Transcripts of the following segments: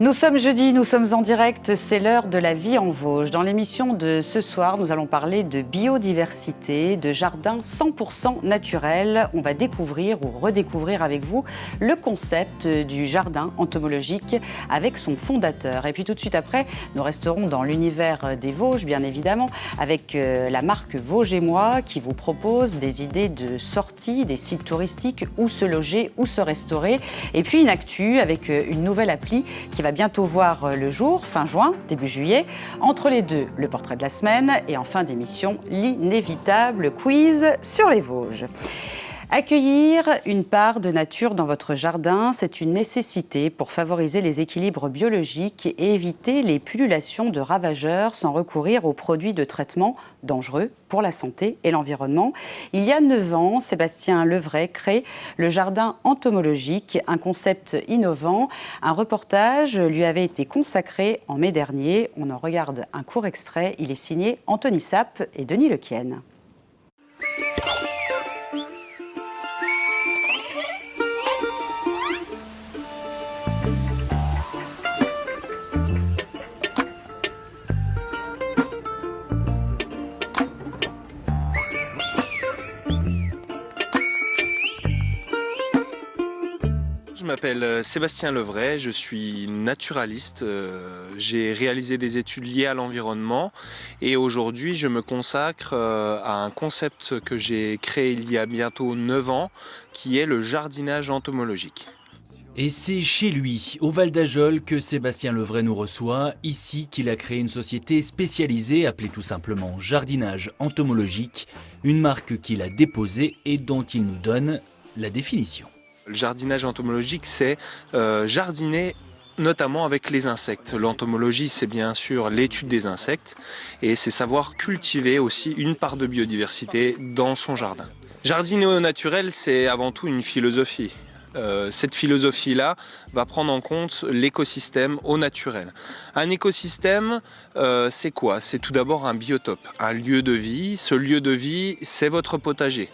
Nous sommes jeudi, nous sommes en direct, c'est l'heure de la vie en Vosges. Dans l'émission de ce soir, nous allons parler de biodiversité, de jardins 100% naturels. On va découvrir ou redécouvrir avec vous le concept du jardin entomologique avec son fondateur. Et puis tout de suite après, nous resterons dans l'univers des Vosges, bien évidemment, avec la marque Vosges et moi qui vous propose des idées de sortie, des sites touristiques, où se loger, où se restaurer. Et puis une actu avec une nouvelle appli qui va bientôt voir le jour, fin juin, début juillet. Entre les deux, le portrait de la semaine et en fin d'émission, l'inévitable quiz sur les Vosges. Accueillir une part de nature dans votre jardin, c'est une nécessité pour favoriser les équilibres biologiques et éviter les pullulations de ravageurs sans recourir aux produits de traitement dangereux pour la santé et l'environnement. Il y a 9 ans, Sébastien Levray crée le jardin entomologique, un concept innovant. Un reportage lui avait été consacré en mai dernier. On en regarde un court extrait. Il est signé Anthony Sapp et Denis Lequienne. Je m'appelle Sébastien Levray, je suis naturaliste. J'ai réalisé des études liées à l'environnement et aujourd'hui je me consacre à un concept que j'ai créé il y a bientôt 9 ans qui est le jardinage entomologique. Et c'est chez lui, au Val d'Ajol, que Sébastien Levray nous reçoit, ici qu'il a créé une société spécialisée, appelée tout simplement Jardinage Entomologique, une marque qu'il a déposée et dont il nous donne la définition. Le jardinage entomologique, c'est jardiner notamment avec les insectes. L'entomologie, c'est bien sûr l'étude des insectes et c'est savoir cultiver aussi une part de biodiversité dans son jardin. Jardiner au naturel, c'est avant tout une philosophie. Cette philosophie-là va prendre en compte l'écosystème au naturel. Un écosystème, c'est quoi? C'est tout d'abord un biotope, un lieu de vie. Ce lieu de vie, c'est votre potager.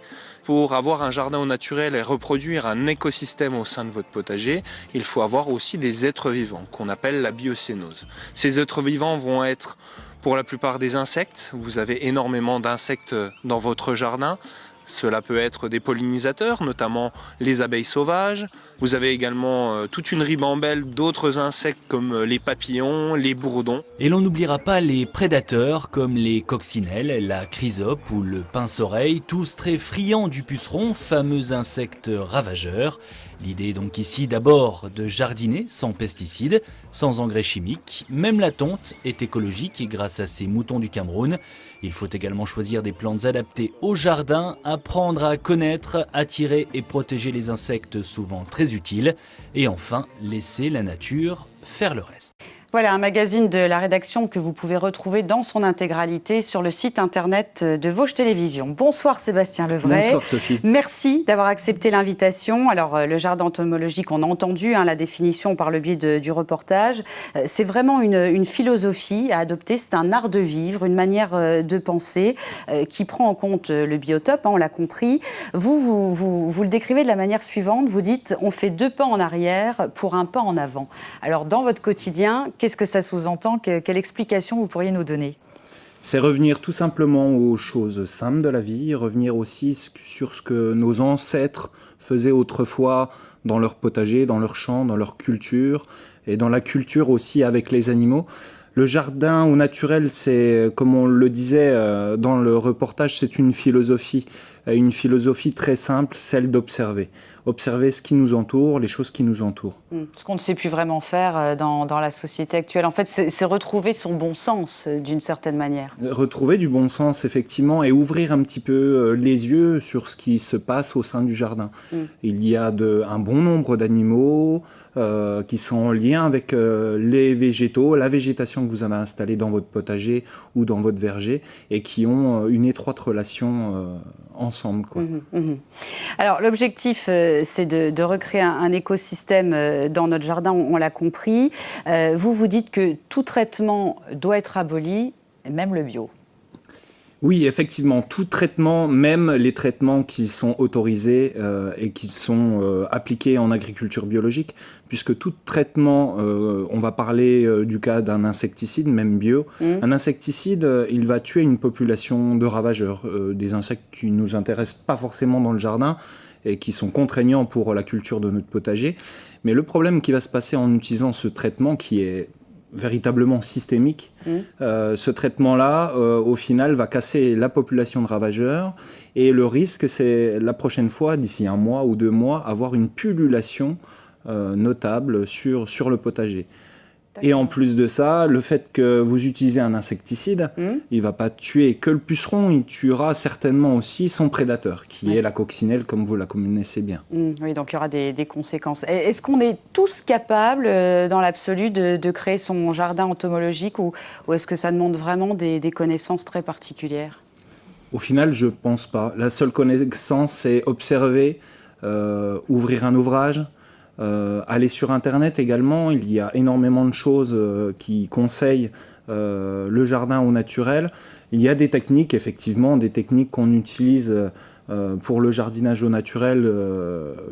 Pour avoir un jardin au naturel et reproduire un écosystème au sein de votre potager, il faut avoir aussi des êtres vivants, qu'on appelle la biocénose. Ces êtres vivants vont être, pour la plupart, des insectes. Vous avez énormément d'insectes dans votre jardin. Cela peut être des pollinisateurs, notamment les abeilles sauvages. Vous avez également toute une ribambelle d'autres insectes comme les papillons, les bourdons. Et l'on n'oubliera pas les prédateurs comme les coccinelles, la chrysope ou le pince-oreille, tous très friands du puceron, fameux insectes ravageurs. L'idée est donc ici d'abord de jardiner sans pesticides, sans engrais chimiques. Même la tonte est écologique grâce à ces moutons du Cameroun. Il faut également choisir des plantes adaptées au jardin, apprendre à connaître, attirer et protéger les insectes souvent très utiles. Et enfin, laisser la nature faire le reste. Voilà, un magazine de la rédaction que vous pouvez retrouver dans son intégralité sur le site internet de Vosges Télévisions. Bonsoir Sébastien Levray. Bonsoir Sophie. Merci d'avoir accepté l'invitation. Alors le jardin entomologique, on a entendu la définition par le biais du reportage. C'est vraiment une philosophie à adopter, c'est un art de vivre, une manière de penser qui prend en compte le biotope, on l'a compris. Vous le décrivez de la manière suivante, vous dites on fait 2 pas en arrière pour un pas en avant. Alors dans votre quotidien, qu'est-ce que ça sous-entend? Quelle explication vous pourriez nous donner? C'est revenir tout simplement aux choses simples de la vie, revenir aussi sur ce que nos ancêtres faisaient autrefois dans leur potager, dans leur champ, dans leur culture, et dans la culture aussi avec les animaux. Le jardin au naturel, c'est, comme on le disait dans le reportage, c'est une philosophie très simple, celle d'observer. Observer ce qui nous entoure, les choses qui nous entourent. Ce qu'on ne sait plus vraiment faire dans la société actuelle. En fait, c'est retrouver son bon sens d'une certaine manière. Retrouver du bon sens, effectivement, et ouvrir un petit peu les yeux sur ce qui se passe au sein du jardin. Il y a un bon nombre d'animaux qui sont en lien avec les végétaux, la végétation que vous avez installée dans votre potager ou dans votre verger, et qui ont une étroite relation ensemble, quoi. Alors l'objectif, c'est de recréer un écosystème dans notre jardin, on l'a compris. Vous dites que tout traitement doit être aboli, même le bio. Oui, effectivement, tout traitement, même les traitements qui sont autorisés et qui sont appliqués en agriculture biologique, puisque tout traitement, on va parler du cas d'un insecticide, même bio. Un insecticide, il va tuer une population de ravageurs, des insectes qui nous intéressent pas forcément dans le jardin et qui sont contraignants pour la culture de notre potager. Mais le problème qui va se passer en utilisant ce traitement qui est véritablement systémique, ce traitement-là, au final, va casser la population de ravageurs. Et le risque, c'est la prochaine fois, d'ici 1 mois ou 2 mois, avoir une pullulation notable sur le potager. Et en plus de ça, le fait que vous utilisez un insecticide, il ne va pas tuer que le puceron, il tuera certainement aussi son prédateur, qui est la coccinelle, comme vous la connaissez bien. Oui, donc il y aura des conséquences. Est-ce qu'on est tous capables, dans l'absolu, de créer son jardin entomologique ou est-ce que ça demande vraiment des connaissances très particulières ? Au final, je ne pense pas. La seule connaissance, c'est observer, ouvrir un ouvrage, aller sur Internet également. Il y a énormément de choses qui conseillent le jardin au naturel. Il y a des techniques, effectivement, des techniques qu'on utilise pour le jardinage au naturel,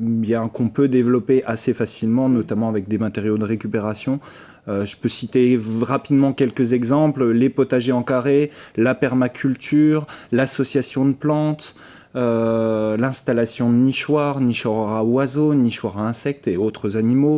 bien qu'on peut développer assez facilement, notamment avec des matériaux de récupération. Je peux citer rapidement quelques exemples: les potagers en carré, la permaculture, l'association de plantes, l'installation de nichoirs à oiseaux, nichoirs à insectes et autres animaux,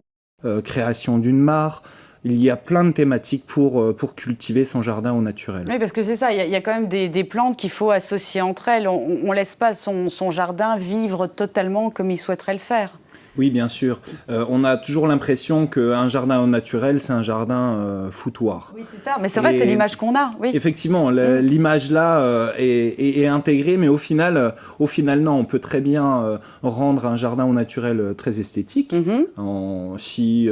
création d'une mare. Il y a plein de thématiques pour cultiver son jardin au naturel. Oui, parce que c'est ça, il y a quand même des plantes qu'il faut associer entre elles. On ne laisse pas son jardin vivre totalement comme il souhaiterait le faire. Oui, bien sûr. On a toujours l'impression qu'un jardin au naturel, c'est un jardin foutoir. Oui, c'est ça. Mais c'est vrai, c'est l'image qu'on a. Oui. Effectivement, l'image là est intégrée, mais au final, non. On peut très bien rendre un jardin au naturel très esthétique. Si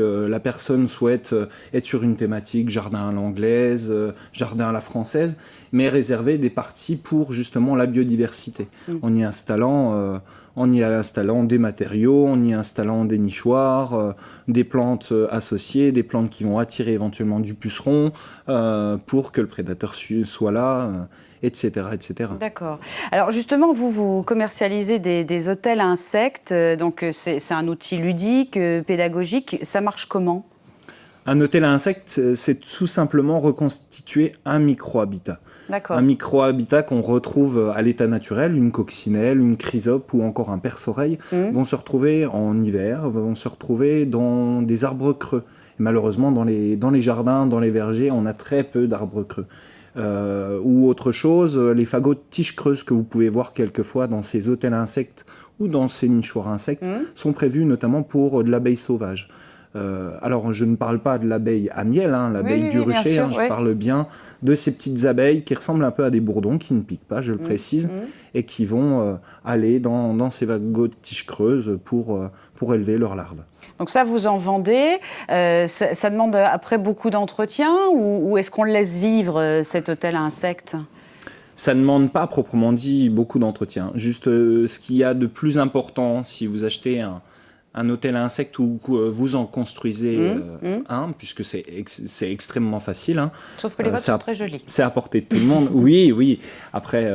la personne souhaite être sur une thématique jardin à l'anglaise, jardin à la française, mais réserver des parties pour justement la biodiversité, en y installant des matériaux, en y installant des nichoirs, des plantes associées, des plantes qui vont attirer éventuellement du puceron pour que le prédateur soit là, etc., etc. D'accord. Alors justement, vous commercialisez des hôtels à insectes, donc c'est un outil ludique, pédagogique. Ça marche comment ? Un hôtel à insectes, c'est tout simplement reconstituer un micro-habitat. D'accord. Un micro-habitat qu'on retrouve à l'état naturel, une coccinelle, une chrysope ou encore un perce-oreille vont se retrouver en hiver, vont se retrouver dans des arbres creux. Et malheureusement, dans les jardins, dans les vergers, on a très peu d'arbres creux. Ou autre chose, les fagots de tiges creuses que vous pouvez voir quelquefois dans ces hôtels à insectes ou dans ces nichoirs à insectes sont prévus notamment pour de l'abeille sauvage. Alors, je ne parle pas de l'abeille à miel, l'abeille du rucher, je parle bien de ces petites abeilles qui ressemblent un peu à des bourdons, qui ne piquent pas, je le précise, et qui vont aller dans ces fagots de tiges creuses pour élever leurs larves. Donc ça, vous en vendez. Ça demande après beaucoup d'entretien ou est-ce qu'on le laisse vivre, cet hôtel à insectes ? Ça ne demande pas proprement dit beaucoup d'entretien. Juste ce qu'il y a de plus important si vous achetez un hôtel à insectes ou vous en construisez un, puisque c'est extrêmement facile. Sauf que les vôtres sont très jolis. C'est à portée de tout le monde. Oui. Après,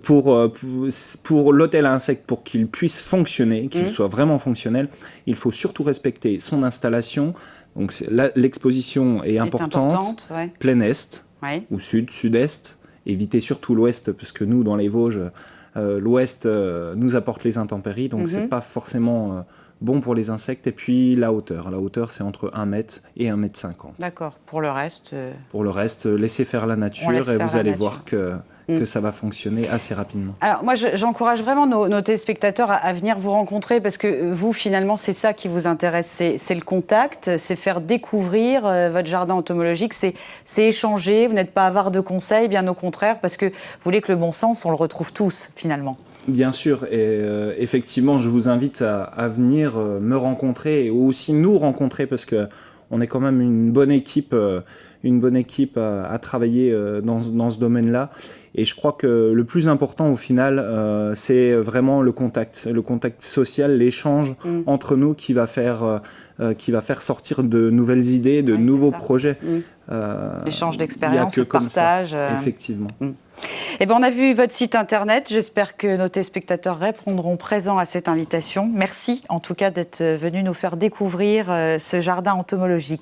pour l'hôtel à insectes, pour qu'il puisse fonctionner, qu'il soit vraiment fonctionnel, il faut surtout respecter son installation. Donc l'exposition est importante. Plein est ou sud, sud-est. Évitez surtout l'ouest, parce que nous, dans les Vosges, l'ouest nous apporte les intempéries, donc c'est pas forcément bon pour les insectes. Et puis la hauteur. La hauteur, c'est entre 1 mètre et 1,50 m. D'accord. Pour le reste, laissez faire la nature et vous allez voir que ça va fonctionner assez rapidement. Alors moi, j'encourage vraiment nos téléspectateurs à venir vous rencontrer parce que vous, finalement, c'est ça qui vous intéresse. C'est le contact, c'est faire découvrir votre jardin entomologique, c'est échanger. Vous n'êtes pas avare de conseils, bien au contraire, parce que vous voulez que le bon sens, on le retrouve tous, finalement. Bien sûr, et effectivement, je vous invite à venir me rencontrer et aussi nous rencontrer parce qu'on est quand même une bonne équipe à travailler dans ce domaine-là. Et je crois que le plus important au final, c'est vraiment le contact social, l'échange entre nous qui va faire sortir de nouvelles idées, de nouveaux projets. l'échange d'expérience, le partage. Effectivement. Eh bien, on a vu votre site internet. J'espère que nos téléspectateurs répondront présents à cette invitation. Merci en tout cas d'être venu nous faire découvrir ce jardin entomologique.